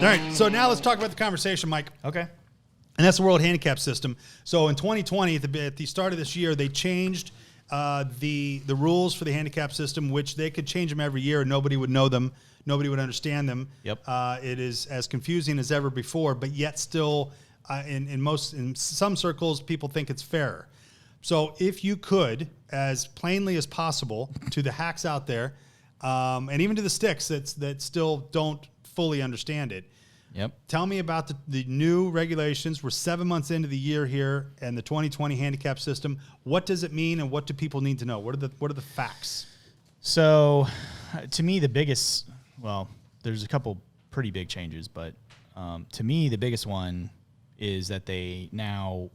right, so now let's talk about the conversation, Mike. Okay. And that's the World Handicap System. So in 2020, at the start of this year, they changed the rules for the handicap system, which they could change them every year and nobody would know them. Nobody would understand them. Yep. It is as confusing as ever before, but yet still, in some circles, people think it's fairer. So if you could, as plainly as possible, to the hacks out there, and even to the sticks that still don't fully understand it, Yep. tell me about the new regulations. We're 7 months into the year here and the 2020 handicap system. What does it mean, and what do people need to know? What are the facts? So, to me, the biggest, well, there's a couple pretty big changes, but to me, the biggest one is that they now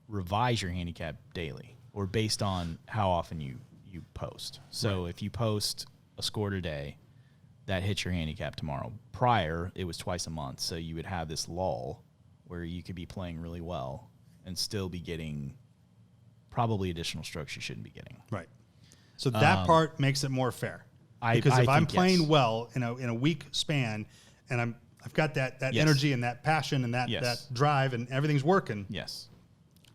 revise your handicap daily, or based on how often you post. So if you post a score today, that hits your handicap tomorrow. Prior, it was twice a month, so you would have this lull where you could be playing really well and still be getting probably additional strokes you shouldn't be getting. Right. So that part makes it more fair. Because if I'm playing well in a week span, and I've got that energy and that passion and that drive and everything's working. Yes.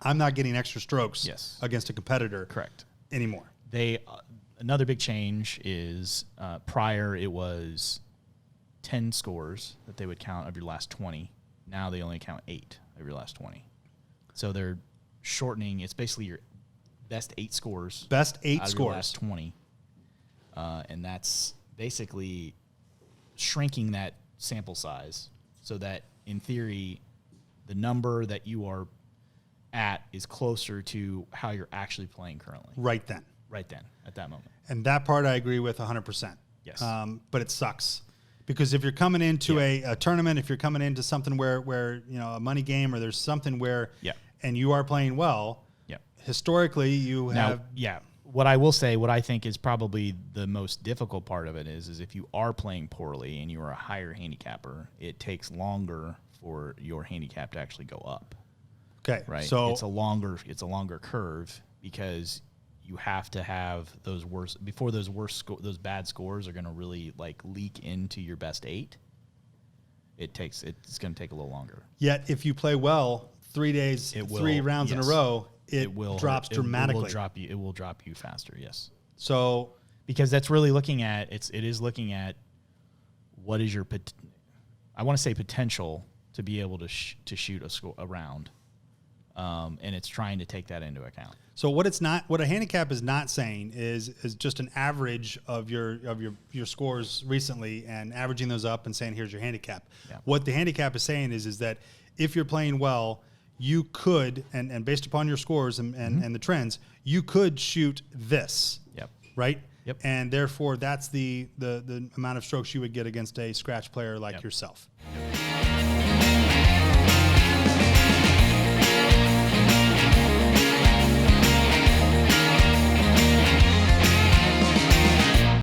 I'm not getting extra strokes against a competitor. Correct. Anymore. Another big change is prior it was 10 scores that they would count of your last 20. Now they only count 8 of your last 20. So they're shortening. It's basically your best 8 scores. Best 8 out of scores. Your last 20. And that's basically shrinking that sample size so that, in theory, the number that you are at is closer to how you're actually playing currently. Right then. Right then, at that moment. And that part I agree with 100%. Yes. But it sucks. Because if you're coming into a tournament, if you're coming into something where a money game, or there's something where and you are playing well, historically you have... What I will say, what I think is probably the most difficult part of it is if you are playing poorly and you are a higher handicapper, it takes longer for your handicap to actually go up. Okay. Right? So it's a longer curve, because you have to have those those bad scores are going to really leak into your best 8. It's going to take a little longer. Yet if you play well 3 days, 3 rounds in a row, it will drop dramatically. It will drop you faster. Yes. So because that's really looking at what is your I want to say potential to be able to shoot a round, and it's trying to take that into account. So what a handicap is not saying is just an average of your scores recently and averaging those up and saying here's your handicap. Yeah. What the handicap is saying is that if you're playing well, you could, and based upon your scores and the trends, you could shoot this. Yep. Right? Yep. And therefore that's the amount of strokes you would get against a scratch player like yourself. Yep.